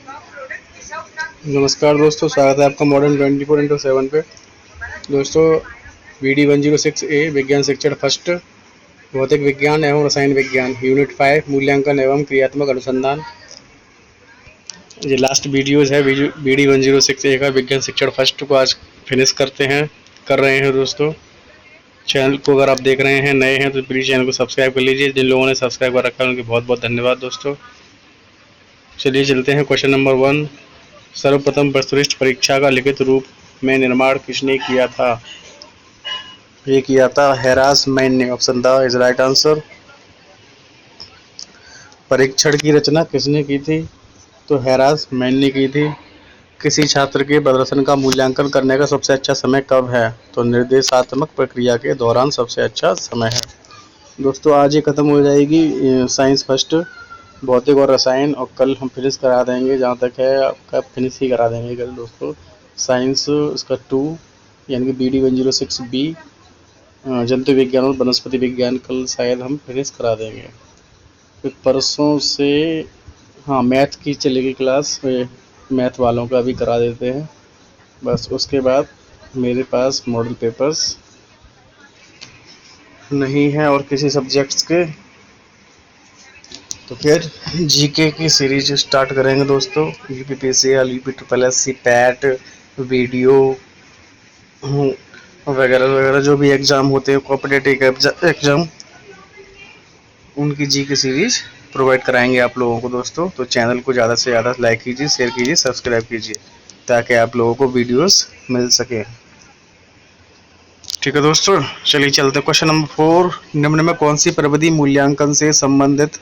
नमस्कार दोस्तों, स्वागत है आपका मॉडर्न 24x7 पे। दोस्तों, BD 106A विज्ञान शिक्षण फर्स्ट भौतिक विज्ञान एवं रसायन विज्ञान यूनिट 5 मूल्यांकन एवं क्रियात्मक अनुसंधान। ये लास्ट वीडियोज़ है BD 106A का विज्ञान शिक्षण फर्स्ट को आज फिनिश कर रहे हैं दोस्तों। चैनल को अगर आप देख रहे हैं, नए हैं, तो प्लीज़ चैनल को सब्सक्राइब कर लीजिए। जिन लोगों ने सब्सक्राइब कर रखा है उनके बहुत बहुत धन्यवाद दोस्तों। चलिए चलते हैं क्वेश्चन नंबर 1। सर्वप्रथम वस्तुनिष्ठ परीक्षा का लिखित रूप में निर्माण किसने किया था? ये किया था हेरासमैन ने। Option the is right answer. परीक्षण की रचना किसने की थी? तो हेरासमैन ने की थी। किसी छात्र के प्रदर्शन का मूल्यांकन करने का सबसे अच्छा समय कब है? तो निर्देशात्मक प्रक्रिया के दौरान सबसे अच्छा समय है। दोस्तों, आज ये खत्म हो जाएगी साइंस फर्स्ट, भौतिक और रसायन, और कल हम फिनिश करा देंगे। जहाँ तक है आपका फिनिश ही करा देंगे कल दोस्तों। साइंस इसका 2 यानी कि BD 106B जंतु विज्ञान और वनस्पति विज्ञान कल शायद हम फिनिश करा देंगे। फिर परसों से मैथ की चलेगी क्लास, मैथ वालों का भी करा देते हैं। बस उसके बाद मेरे पास मॉडल पेपर्स नहीं है और किसी सब्जेक्ट्स के, तो फिर जीके की सीरीज स्टार्ट करेंगे दोस्तों। UPPCL, UPSSC, पैट, वीडियो वगैरह वगैरह जो भी एग्ज़ाम होते हैं, कॉम्पिटिटिव एग्ज़ाम, उनकी जीके सीरीज प्रोवाइड कराएंगे आप लोगों को दोस्तों। तो चैनल को ज़्यादा से ज़्यादा लाइक कीजिए, शेयर कीजिए, सब्सक्राइब कीजिए, ताकि आप लोगों को वीडियोस मिल सके। ठीक है दोस्तों, चलिए चलते हैं क्वेश्चन नंबर 4। निम्न में कौन सी प्रविधि मूल्यांकन से संबंधित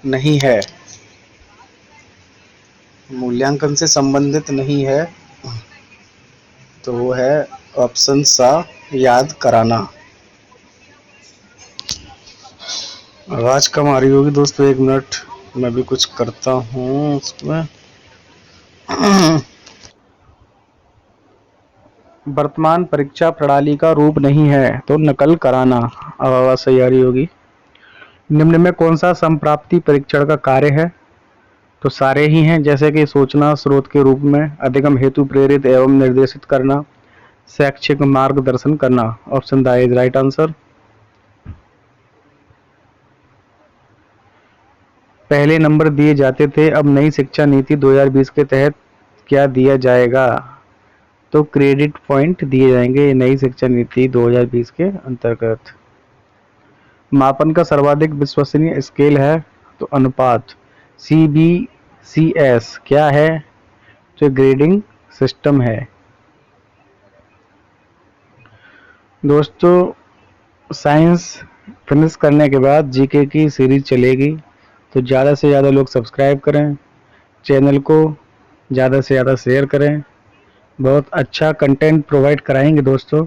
नहीं है? मूल्यांकन से संबंधित नहीं है तो वो है ऑप्शन सा, याद कराना। आवाज कम आ रही होगी दोस्तों, 1 मिनट मैं भी कुछ करता हूँ उसमें। वर्तमान परीक्षा प्रणाली का रूप नहीं है तो नकल कराना। अब आवाज सही आ रही होगी। निम्न में कौन सा संप्राप्ति परीक्षण का कार्य है? तो सारे ही हैं, जैसे कि सूचना स्रोत के रूप में, अधिगम हेतु प्रेरित एवं निर्देशित करना, शैक्षिक मार्गदर्शन करना। Option the is right answer. पहले नंबर दिए जाते थे, अब नई शिक्षा नीति 2020 के तहत क्या दिया जाएगा? तो क्रेडिट पॉइंट दिए जाएंगे नई शिक्षा नीति 2020 के अंतर्गत। मापन का सर्वाधिक विश्वसनीय स्केल है तो अनुपात। CBCS क्या है? जो ग्रेडिंग सिस्टम है दोस्तों। साइंस फिनिश करने के बाद जीके की सीरीज चलेगी, तो ज़्यादा से ज़्यादा लोग सब्सक्राइब करें, चैनल को ज़्यादा से ज़्यादा शेयर करें। बहुत अच्छा कंटेंट प्रोवाइड कराएंगे दोस्तों।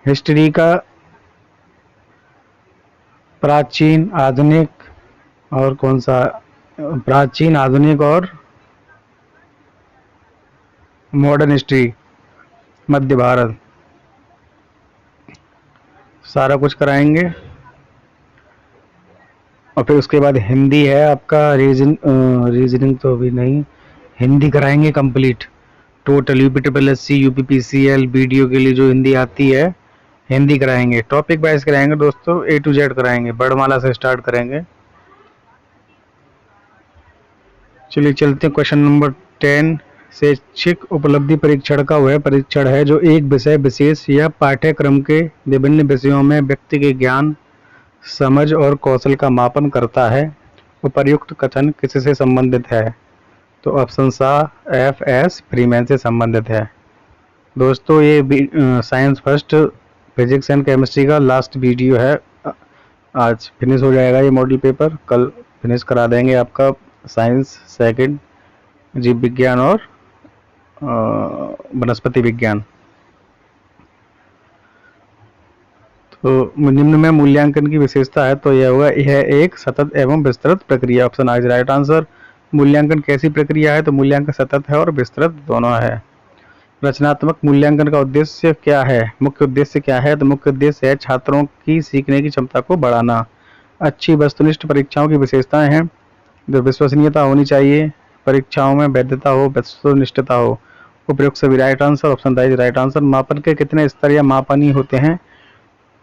हिस्ट्री का प्राचीन, आधुनिक और कौन सा, प्राचीन, आधुनिक और मॉडर्न हिस्ट्री, मध्य भारत, सारा कुछ कराएंगे। और फिर उसके बाद हिंदी है आपका, रीजनिंग तो अभी नहीं, हिंदी कराएंगे complete total. UPSSC, UPPCL, video के लिए जो हिंदी आती है, हिंदी कराएंगे। टॉपिक वाइज कराएंगे दोस्तों, A to Z कराएंगे, वर्णमाला से स्टार्ट करेंगे। चलिए चलते हैं क्वेश्चन नंबर 10। शैक्षिक उपलब्धि परीक्षण का वह परीक्षण है जो एक विषय विशेष या पाठ्यक्रम के विभिन्न विषयों में व्यक्ति के ज्ञान, समझ और कौशल का मापन करता है। उपर्युक्त कथन किससे संबंधित है? तो ऑप्शन सा, FS फ्रीमैन से संबंधित है। दोस्तों, ये science first physics and chemistry का लास्ट वीडियो है। आज फिनिश हो जाएगा ये मॉडल पेपर, कल फिनिश करा देंगे आपका साइंस सेकंड, जीव विज्ञान और वनस्पति विज्ञान। तो निम्न में मूल्यांकन की विशेषता है तो यह होगा, यह एक सतत एवं विस्तृत प्रक्रिया। ऑप्शन आज राइट आंसर। मूल्यांकन कैसी प्रक्रिया है? तो मूल्यांकन सतत है और विस्तृत दोनों है। रचनात्मक मूल्यांकन का उद्देश्य क्या है? मुख्य उद्देश्य क्या है? तो मुख्य उद्देश्य है छात्रों की सीखने की क्षमता को बढ़ाना। अच्छी वस्तुनिष्ठ परीक्षाओं की विशेषताएं हैं जो विश्वसनीयता होनी चाहिए, परीक्षाओं में वैधता हो, वस्तुनिष्ठता हो। उपयुक्त सभी right answer, option the is right answer. मापन के कितने स्तर या मापनी होते हैं?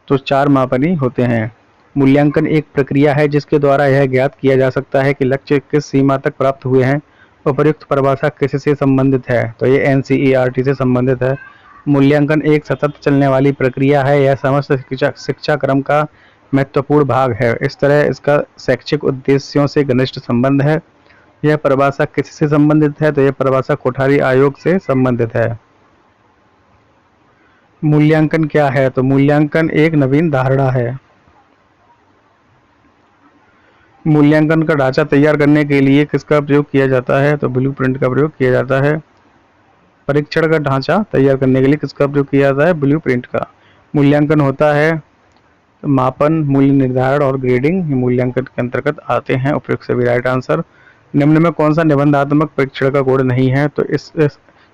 तो 4 मापनी होते हैं। मूल्यांकन एक प्रक्रिया है जिसके द्वारा यह ज्ञात किया जा सकता है कि लक्ष्य किस सीमा तक प्राप्त हुए हैं। उपर्युक्त परिभाषा किससे संबंधित है? तो ये एनसीईआरटी से संबंधित है। मूल्यांकन एक सतत चलने वाली प्रक्रिया है, यह समस्त शिक्षा क्रम का महत्वपूर्ण भाग है। इस तरह इसका शैक्षिक उद्देश्यों से घनिष्ठ संबंध है। यह परिभाषा किससे संबंधित है? तो यह परिभाषा कोठारी आयोग से संबंधित है। मूल्यांकन क्या है? तो मूल्यांकन एक नवीन धारणा है। मूल्यांकन का ढांचा तैयार करने के लिए किसका प्रयोग किया जाता है? तो ब्लूप्रिंट का प्रयोग किया जाता है। परीक्षण का ढांचा तैयार करने के लिए किसका प्रयोग किया जाता है? ब्लूप्रिंट का। मूल्यांकन होता है तो मापन, मूल्य निर्धारण और ग्रेडिंग मूल्यांकन के अंतर्गत आते हैं। उपयुक्त सभी राइट आंसर। निम्न में कौन सा निबंधात्मक परीक्षण का गुण नहीं है? तो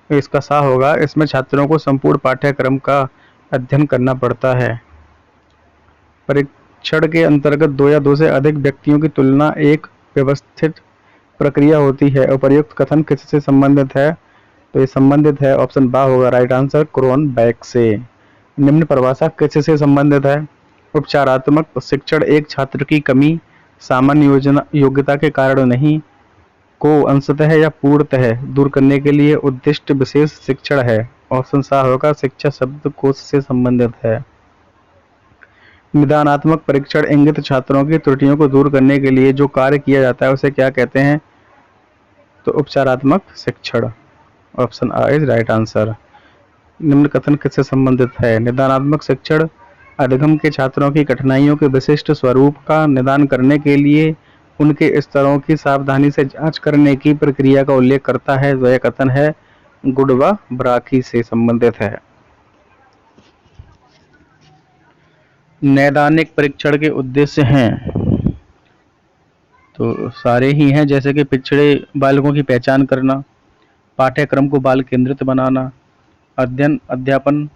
इसका सा होगा, इसमें छात्रों को संपूर्ण पाठ्यक्रम का अध्ययन करना पड़ता है। परीक्षण के अंतर्गत 2 या 2 से अधिक व्यक्तियों की तुलना एक व्यवस्थित प्रक्रिया होती है। उपर्युक्त कथन किससे संबंधित है? तो ये संबंधित है, ऑप्शन बा होगा राइट आंसर, क्रोनबेक से। निम्न परिभाषा किससे संबंधित है? उपचारात्मक शिक्षण एक छात्र की कमी, सामान्य योग्यता के कारण नहीं, को अंशतः या पूर्णतः दूर करने के लिए उद्दिष्ट विशेष शिक्षण है। ऑप्शन सा होगा, शिक्षा शब्दकोश से संबंधित है। निदानात्मक परीक्षण इंगित छात्रों की त्रुटियों को दूर करने के लिए जो कार्य किया जाता है उसे क्या कहते हैं? तो उपचारात्मक शिक्षण। Option A is right answer. निम्न कथन किससे संबंधित है? निदानात्मक शिक्षण अधिगम के छात्रों की कठिनाइयों के विशिष्ट स्वरूप का निदान करने के लिए उनके स्तरों की सावधानी से जांच करने की प्रक्रिया का उल्लेख करता है। वह कथन है गुड व ब्राकी से संबंधित है। नैदानिक परीक्षण के उद्देश्य हैं तो सारे ही हैं, जैसे कि पिछड़े बालकों की पहचान करना, पाठ्यक्रम को बाल केंद्रित बनाना, अध्ययन अध्यापन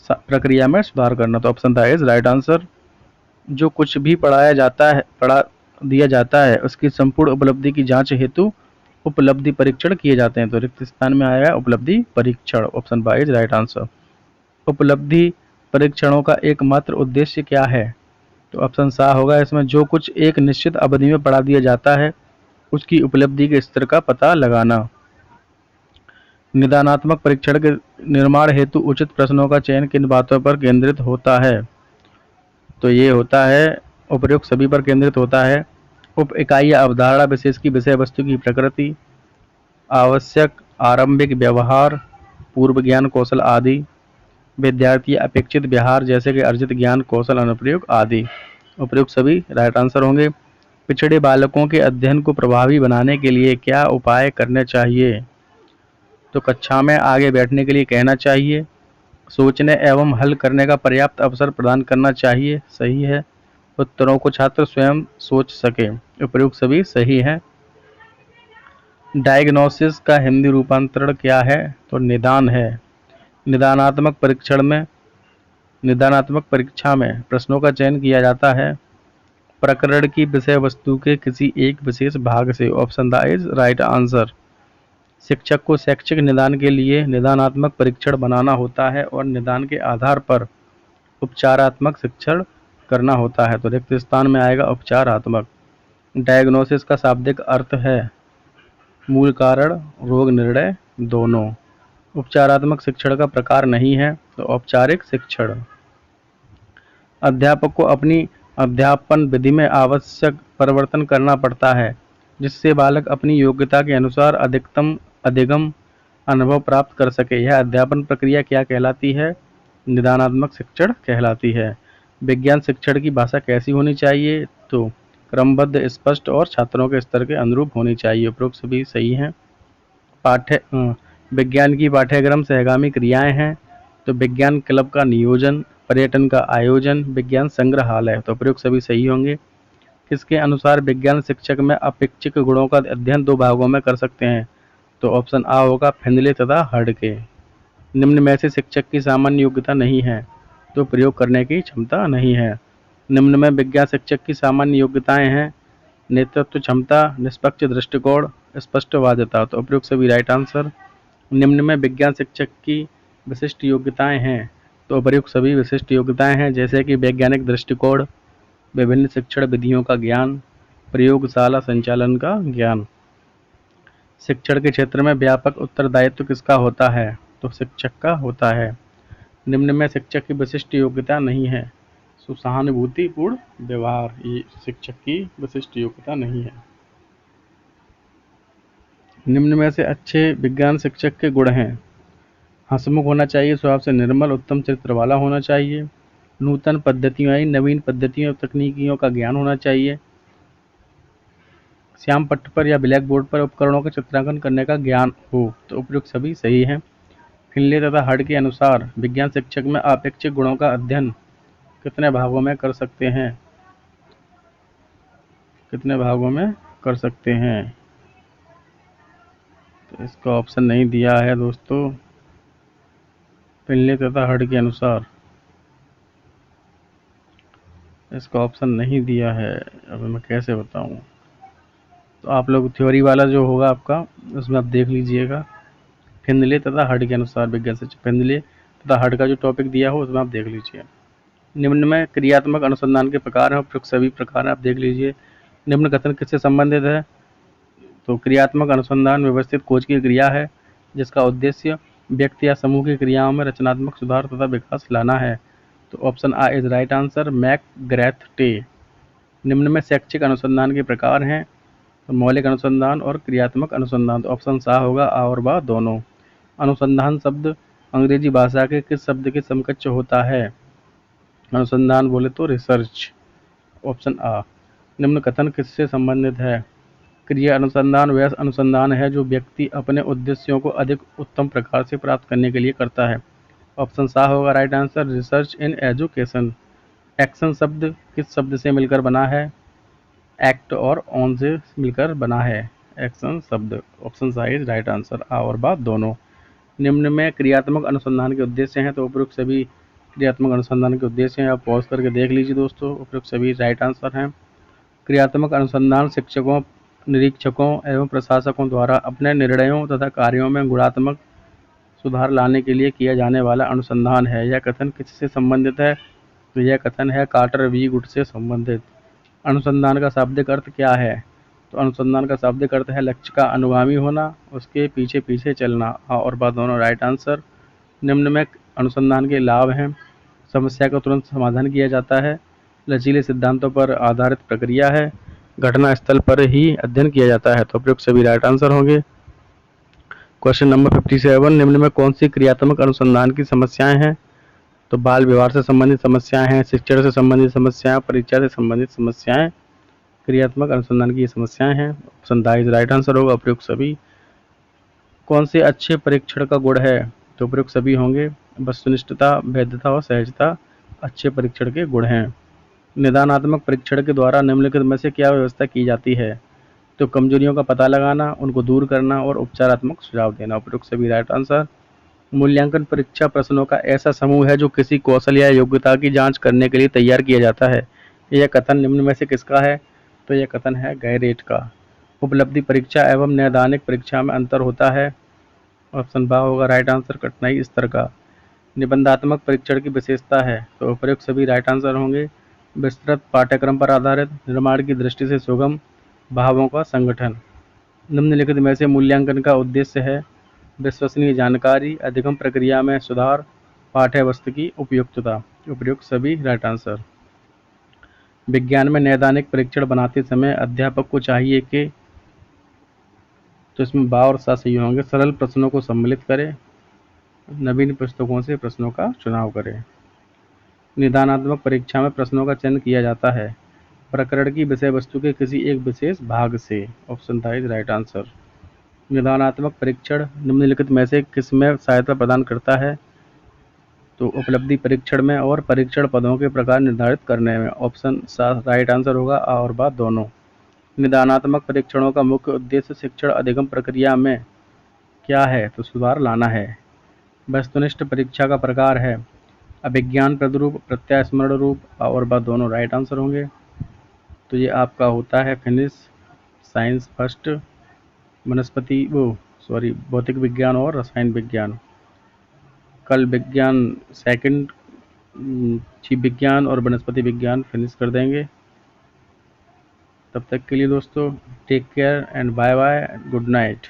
प्रक्रिया में सुधार करना। तो ऑप्शन था इज राइट आंसर। जो कुछ भी पढ़ा दिया जाता है उसकी संपूर्ण उपलब्धि की जांच हेतु उपलब्धि परीक्षण किए जाते हैं। तो रिक्त स्थान में आएगा उपलब्धि परीक्षण। ऑप्शन बा इज राइट आंसर। उपलब्धि परीक्षणों का एकमात्र उद्देश्य क्या है? तो ऑप्शन सा होगा, इसमें जो कुछ एक निश्चित अवधि में पढ़ा दिया जाता है उसकी उपलब्धि के स्तर का पता लगाना। निदानात्मक परीक्षण के निर्माण हेतु उचित प्रश्नों का चयन किन बातों पर केंद्रित होता है? तो ये होता है उपर्युक्त सभी पर केंद्रित होता है। उप इकाई या अवधारणा विशेष की विषय वस्तु की प्रकृति, आवश्यक आरंभिक व्यवहार, पूर्व ज्ञान कौशल आदि, विद्यार्थी अपेक्षित व्यवहार जैसे कि अर्जित ज्ञान कौशल अनुप्रयोग आदि। उपर्युक्त सभी राइट आंसर होंगे। पिछड़े बालकों के अध्ययन को प्रभावी बनाने के लिए क्या उपाय करने चाहिए? तो कक्षा में आगे बैठने के लिए कहना चाहिए, सोचने एवं हल करने का पर्याप्त अवसर प्रदान करना चाहिए, सही है। उत्तरों को छात्र स्वयं सोच सके, उपयुक्त सभी सही है। डायग्नोसिस का हिंदी रूपांतरण क्या है? तो निदान है। निदानात्मक परीक्षा में प्रश्नों का चयन किया जाता है प्रकरण की विषय वस्तु के किसी एक विशेष भाग से। Option the is right answer. शिक्षक को शैक्षिक निदान के लिए निदानात्मक परीक्षण बनाना होता है और निदान के आधार पर उपचारात्मक शिक्षण करना होता है। तो रिक्त स्थान में आएगा उपचारात्मक। डायग्नोसिस का शाब्दिक अर्थ है मूल कारण, रोग निर्णय दोनों। उपचारात्मक शिक्षण का प्रकार नहीं है तो औपचारिक शिक्षण। अध्यापक को अपनी अध्यापन विधि में आवश्यक परिवर्तन करना पड़ता है जिससे बालक अपनी योग्यता के अनुसार अधिकतम अधिगम अनुभव प्राप्त कर सके। यह अध्यापन प्रक्रिया क्या कहलाती है? निदानात्मक शिक्षण कहलाती है। विज्ञान शिक्षण की भाषा कैसी होनी चाहिए? तो क्रमबद्ध, स्पष्ट और छात्रों के स्तर के अनुरूप होनी चाहिए। उपरोक्त सभी सही हैं। विज्ञान की पाठ्यक्रम सहगामी क्रियाएं हैं तो विज्ञान क्लब का नियोजन, पर्यटन का आयोजन, विज्ञान संग्रहालय। तो प्रयोग सभी सही होंगे। किसके अनुसार विज्ञान शिक्षक में अपेक्षित गुणों का अध्ययन 2 भागों में कर सकते हैं? तो ऑप्शन आ होगा, फिंदले तथा हर्ड के। निम्न में से शिक्षक की सामान्य योग्यता नहीं है तो प्रयोग करने की क्षमता नहीं है। निम्न में विज्ञान शिक्षक की सामान्य योग्यताएं हैं नेतृत्व क्षमता, निष्पक्ष दृष्टिकोण, स्पष्टवादिता। तो उपयुक्त सभी राइट आंसर। निम्न में विज्ञान शिक्षक की विशिष्ट योग्यताएं हैं। तो उपयुक्त सभी विशिष्ट योग्यताएं हैं, जैसे कि वैज्ञानिक दृष्टिकोण, विभिन्न शिक्षण विधियों का ज्ञान, प्रयोगशाला संचालन का ज्ञान। शिक्षण के क्षेत्र में व्यापक उत्तरदायित्व किसका होता है? तो शिक्षक का होता है। निम्न में शिक्षक की विशिष्ट योग्यता नहीं है। सहानुभूतिपूर्ण व्यवहार, ये शिक्षक की विशिष्ट योग्यता नहीं है। निम्न में से अच्छे विज्ञान शिक्षक के गुण हैं। हंसमुख होना चाहिए, स्वभाव से निर्मल, उत्तम चरित्र वाला होना चाहिए, नूतन पद्धतियों यानी नवीन पद्धतियों और तकनीकियों का ज्ञान होना चाहिए, श्याम पट्ट पर या ब्लैक बोर्ड पर उपकरणों का चित्रांकन करने का ज्ञान हो। तो उपयुक्त सभी सही हैं। फिनले तथा हर्ड के अनुसार विज्ञान शिक्षक में अपेक्षित गुणों का अध्ययन कितने भागों में कर सकते हैं? कितने भागों में कर सकते हैं? तो इसका ऑप्शन नहीं दिया है दोस्तों। फिनले तथा हर्ड के अनुसार इसका ऑप्शन नहीं दिया है। अब मैं कैसे बताऊं? तो आप लोग थ्योरी वाला जो होगा आपका, उसमें आप देख लीजिएगा। फिनले तथा हर्ड के अनुसार विज्ञान शिक्षक, फिनले तथा हर्ड का जो टॉपिक दिया हो उसमें आप देख लीजिए। निम्न में क्रियात्मक अनुसंधान के प्रकार हैं, उपयुक्त सभी प्रकार आप देख लीजिए। निम्न कथन किससे संबंधित है? तो क्रियात्मक अनुसंधान व्यवस्थित खोज की क्रिया है, जिसका उद्देश्य व्यक्ति या समूह की क्रियाओं में रचनात्मक सुधार तथा विकास लाना है। तो option A is right answer, McGrath टे। निम्न में शैक्षिक अनुसंधान के प्रकार हैं, तो मौलिक अनुसंधान और क्रियात्मक अनुसंधान। तो ऑप्शन सा होगा, आ और बा दोनों। अनुसंधान शब्द अंग्रेजी भाषा के किस शब्द के समकक्ष होता है? अनुसंधान बोले तो रिसर्च, ऑप्शन आ। निम्न कथन किससे संबंधित है? क्रिया अनुसंधान वह अनुसंधान है जो व्यक्ति अपने उद्देश्यों को अधिक उत्तम प्रकार से प्राप्त करने के लिए करता है। ऑप्शन सा होगा right answer, research in education. Action शब्द किस शब्द से मिलकर बना है? एक्ट और ऑन से मिलकर बना है एक्शन शब्द। ऑप्शन सा इज राइट आंसर, आ और बा दोनों। निम्न में क्रियात्मक अनुसंधान के उद्देश्य हैं, तो उपयुक्त सभी क्रियात्मक अनुसंधान के उद्देश्य हैं। आप पॉज करके देख लीजिए दोस्तों, उपयुक्त सभी राइट आंसर हैं। क्रियात्मक अनुसंधान शिक्षकों, निरीक्षकों एवं प्रशासकों द्वारा अपने निर्णयों तथा कार्यों में गुणात्मक सुधार लाने के लिए किया जाने वाला अनुसंधान है। यह कथन किससे संबंधित है? तो यह कथन है कार्टर वी गुड से संबंधित। अनुसंधान का शाब्दिक अर्थ क्या है? तो अनुसंधान का शाब्दिक अर्थ है लक्ष्य का अनुगामी होना, उसके पीछे पीछे चलना। हाँ और बात दोनों राइट आंसर। निम्न में अनुसंधान के लाभ हैं। समस्या का तुरंत समाधान किया जाता है, लचीले सिद्धांतों पर आधारित प्रक्रिया है, घटना स्थल पर ही अध्ययन किया जाता है। तो उपयुक्त सभी राइट आंसर होंगे। क्वेश्चन नंबर 57, निम्न में कौन सी क्रियात्मक अनुसंधान की समस्याएं हैं? तो बाल व्यवहार से संबंधित समस्याएं हैं, शिक्षण से संबंधित समस्याएं, परीक्षा से संबंधित समस्याएं, क्रियात्मक अनुसंधान की ये समस्याएं हैं। ऑप्शन दा इज राइट आंसर होगा, उपयुक्त सभी। कौन से अच्छे परीक्षण का गुण है? तो उपयुक्त सभी होंगे। वस्तुनिष्ठता, वैधता और सहजता अच्छे परीक्षण के गुण हैं। निदानात्मक परीक्षण के द्वारा निम्नलिखित में से क्या व्यवस्था की जाती है? तो कमजोरियों का पता लगाना, उनको दूर करना और उपचारात्मक सुझाव देना। उपयुक्त सभी राइट आंसर। मूल्यांकन परीक्षा प्रश्नों का ऐसा समूह है जो किसी कौशल या योग्यता की जांच करने के लिए तैयार किया जाता है। यह कथन निम्न में से किसका है? तो यह कथन है गैरेट का। उपलब्धि परीक्षा एवं नैदानिक परीक्षा में अंतर होता है। ऑप्शन बा होगा राइट आंसर, कठिनाई स्तर का। निबंधात्मक परीक्षण की विशेषता है, तो उपयुक्त सभी राइट आंसर होंगे। विस्तृत पाठ्यक्रम पर आधारित, निर्माण की दृष्टि से सुगम, भावों का संगठन। निम्नलिखित में से मूल्यांकन का उद्देश्य है विश्वसनीय जानकारी, अधिगम प्रक्रिया में सुधार, पाठ्य वस्तु की उपयुक्तता। उपयुक्त सभी राइट आंसर। विज्ञान में नैदानिक परीक्षण बनाते समय अध्यापक को चाहिए कि, तो इसमें बा और सा सही होंगे, सरल प्रश्नों को सम्मिलित करें, नवीन पुस्तकों से प्रश्नों का चुनाव करें। निदानात्मक परीक्षा में प्रश्नों का चयन किया जाता है प्रकरण की विषय वस्तु के किसी एक विशेष भाग से। ऑप्शन था इज राइट आंसर। निदानात्मक परीक्षण निम्नलिखित में से किसमें सहायता प्रदान करता है? तो उपलब्धि परीक्षण में और परीक्षण पदों के प्रकार निर्धारित करने में। ऑप्शन सा राइट आंसर होगा, आ और बा दोनों। निदानात्मक परीक्षणों का मुख्य उद्देश्य शिक्षण अधिगम प्रक्रिया में क्या है? तो सुधार लाना है। वस्तुनिष्ठ परीक्षा का प्रकार है अभिज्ञान प्रतिरूप, प्रत्यास्मरण रूप, आ और बा दोनों राइट आंसर होंगे। तो ये आपका होता है फिनिश साइंस फर्स्ट, भौतिक विज्ञान और रसायन विज्ञान। कल विज्ञान सेकंड, जीव विज्ञान और वनस्पति विज्ञान फिनिश कर देंगे। तब तक के लिए दोस्तों take care and bye bye, good night.